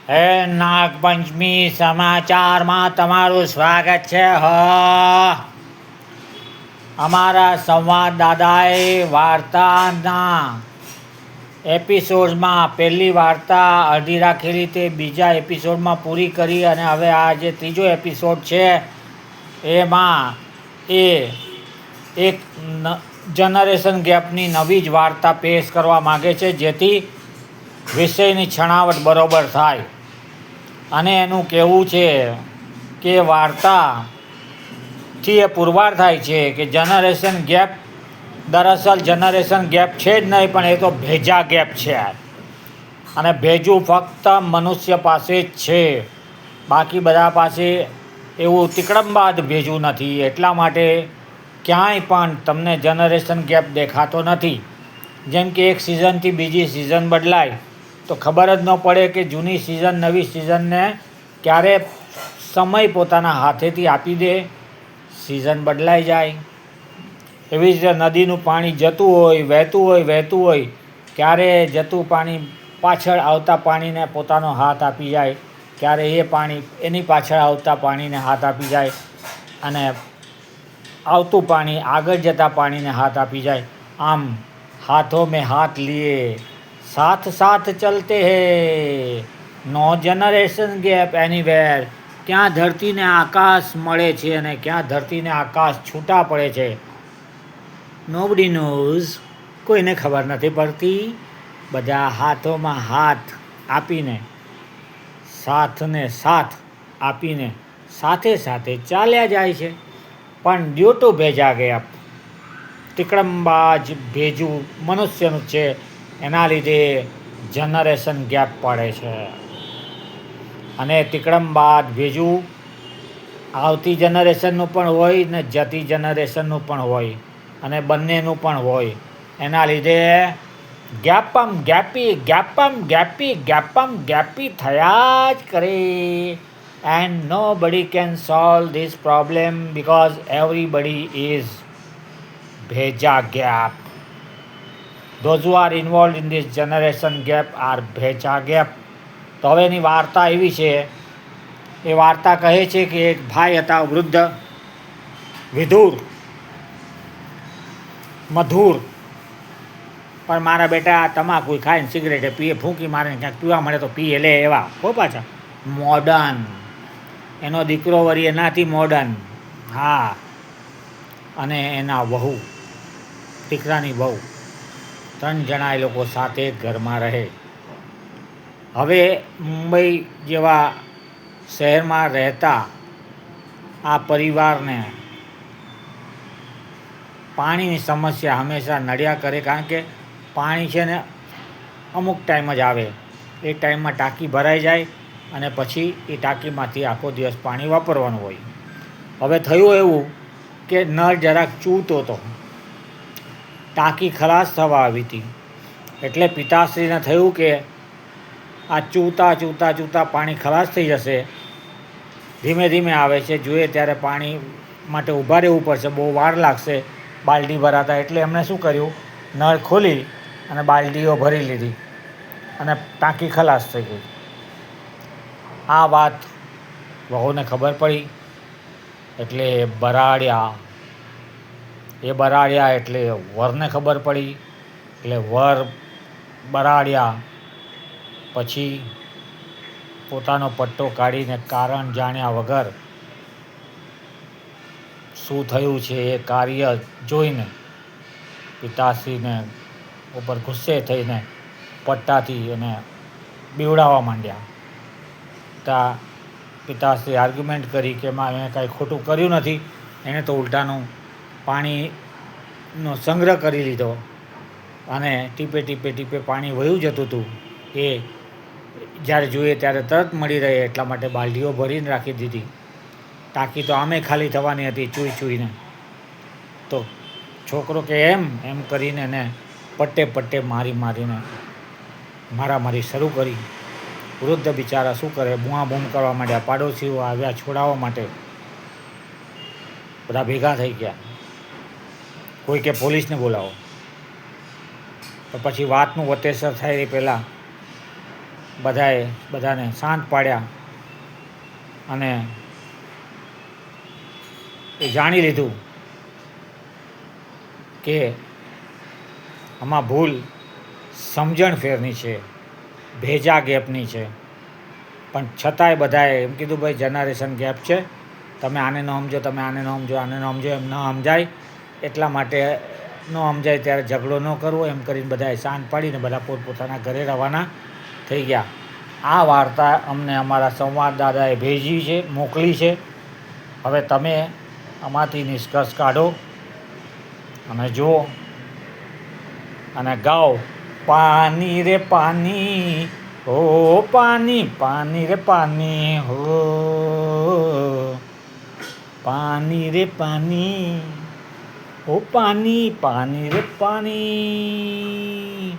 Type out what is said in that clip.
હે નાગપંચમી સમાચારમાં તમારું સ્વાગત છે. અમારા સંવાદદાતાએ વાર્તાના એપિસોડમાં પહેલી વાર્તા અડધી રાખેલી તે બીજા એપિસોડમાં પૂરી કરી અને હવે આ જે ત્રીજો એપિસોડ છે એમાં એ એક જનરેશન ગેપની નવી જ વાર્તા પેશ કરવા માગે છે, જેથી વિષયની છણાવટ બરોબર થાય. અને એનું કહેવું છે કે વાર્તાથી એ પુરવાર થાય છે કે જનરેશન ગેપ દરઅસલ જનરેશન ગેપ છે જ નહીં, પણ એ તો ભેજા ગેપ છે. અને ભેજું ફક્ત મનુષ્ય પાસે જ છે, બાકી બધા પાસે એવું તિકડમબાદ ભેજું નથી. એટલા માટે ક્યાંય પણ તમને જનરેશન ગેપ દેખાતો નથી. જેમ કે એક સિઝનથી બીજી સિઝન બદલાય તો ખબર જ ન પડે કે જૂની સિઝન નવી સિઝનને ક્યારે સમય પોતાના હાથેથી આપી દે, સિઝન બદલાઈ જાય. એવી જ રીતે નદીનું પાણી જતું હોય, વહેતું હોય, ક્યારે જતું પાણી પાછળ આવતા પાણીને પોતાનો હાથ આપી જાય, ક્યારે એ પાણી એની પાછળ આવતા પાણીને હાથ આપી જાય, અને આવતું પાણી આગળ જતા પાણીને હાથ આપી જાય. આમ હાથોं में हाथ लिए साथ साथ चलते हैं, नो जनरेशन ગેપ એનીવેર. ક્યાં ધરતીને આકાશ મળે છે અને ક્યાં ધરતીને આકાશ છૂટા પડે છે, નોબડી નોઝ. કોઈને ખબર નથી પડતી. બધા હાથોમાં હાથ આપીને, સાથને સાથ આપીને સાથે સાથે ચાલ્યા જાય છે. પણ ડ્યુ ટુ ભેજા ગેપ, તિકડમબાજ ભેજું મનુષ્યનું છે, એના લીધે જનરેશન ગેપ પડે છે. અને તિકડમબાજ ભેજું આવતી જનરેશનનું પણ હોય ને જતી જનરેશનનું પણ હોય, અને બંનેનું પણ હોય. એના લીધે ગેપમ ગેપી થયા જ કરે. And nobody can solve this problem because everybody is ભેજા gap. Those who are involved in this generation gap are ભેજા ગેપ. તો હવે એની વાર્તા એવી છે, એ વાર્તા કહે છે કે એક ભાઈ હતા, વૃદ્ધ, વિધુર, મધુર, પણ મારા બેટા તમાકુ ખાઈને સિગરેટે પીએ, ફૂંકી મારીને ક્યાંક પીવા મળે તો પીએ લે, એવા હો પાછા મોડર્ન. એનો દીકરો વળી એનાથી મોડર્ન. હા, અને એના વહુ, દીકરાની વહુ, 3 જણા એ લોકો સાથે ઘરમાં રહે. હવે મુંબઈ જેવા શહેરમાં રહેતા આ પરિવારને પાણીની સમસ્યા હંમેશા નડ્યા કરે, કારણ કે પાણી છે ને અમુક ટાઈમ જ આવે. એ ટાઈમમાં ટાંકી ભરાઈ જાય અને પછી એ ટાંકીમાંથી આખો દિવસ પાણી વાપરવાનું હોય. હવે થયું એવું કે નળ જરાક ચૂતો હતો, ટાંકી ખલાસ થવા આવી હતી. એટલે પિતાશ્રીને થયું કે આ ચૂતા પાણી ખલાસ થઈ જશે, ધીમે ધીમે આવે છે, જોઈએ ત્યારે પાણી માટે ઊભા રહેવું પડશે, બહુ વાર લાગશે બાલટી ભરાતા. એટલે એમણે શું કર્યું, નળ ખોલી અને બાલટીઓ ભરી લીધી અને ટાંકી ખલાસ થઈ ગઈ. આ વાત વહુને ખબર પડી એટલે બરાડ્યા એટલે વરને ખબર પડી એટલે વર બરાડ્યા. પછી પોતાનો પટ્ટો કાઢીને કારણ જાણ્યા વગર શું થયું છે એ કાર્ય જોઈને પિતાશ્રીને ઉપર ગુસ્સે થઈને પટ્ટાથી એને બીવડાવવા માંડ્યા. ત્યાં પિતાશ્રી આર્ગ્યુમેન્ટ કરી કે એમાં એણે કાંઈ ખોટું કર્યું નથી, એણે તો ઉલટાનું પાણીનો સંગ્રહ કરી લીધો અને ટીપે પાણી વહ્યું જતું હતું. એ જ્યારે જોઈએ ત્યારે તરત મળી રહે એટલા માટે બાલટીઓ ભરીને રાખી દીધી. ટાંકી તો આમે ખાલી થવાની હતી ચૂઈને. તો છોકરો કે એમ કરીને એને પટ્ટે મારીને મારામારી શરૂ કરી. વૃદ્ધ બિચારા શું કરે, બૂમ કરવા માંડ્યા. પાડોશીઓ આવ્યા છોડાવવા માટે, બધા ભેગા થઈ ગયા. કોઈ કે પોલીસને બોલાવો. તો પછી વાતનું વતેસર થાય એ પહેલાં બધાને શાંત પાડ્યા અને એ જાણી લીધું કે આમાં ભૂલ સમજણ ફેરની છે, ભેજા ગેપની છે. પણ છતાંય બધાએ એમ કીધું ભાઈ જનરેશન ગેપ છે, તમે આને ન સમજો, તમે આને ન સમજો, આને ન સમજો, એમ ન સમજાય એટલા માટે ન સમજાય ત્યારે ઝઘડો ન કરવો એમ કરીને બધાએ શાંત પાડીને બધા પોતપોતાના ઘરે રવાના થઈ ગયા. આ વાર્તા અમને અમારા સંવાદદાતાએ ભેજી છે, મોકલી છે. હવે તમે આમાંથી નિષ્કર્ષ કાઢો અને જુઓ અને ગાઓ. પાણી રે પાણી, હો પાણી, પાણી રે પાણી, હો પાણી રે પાણી, હો પાણી, પાણી રે પાણી.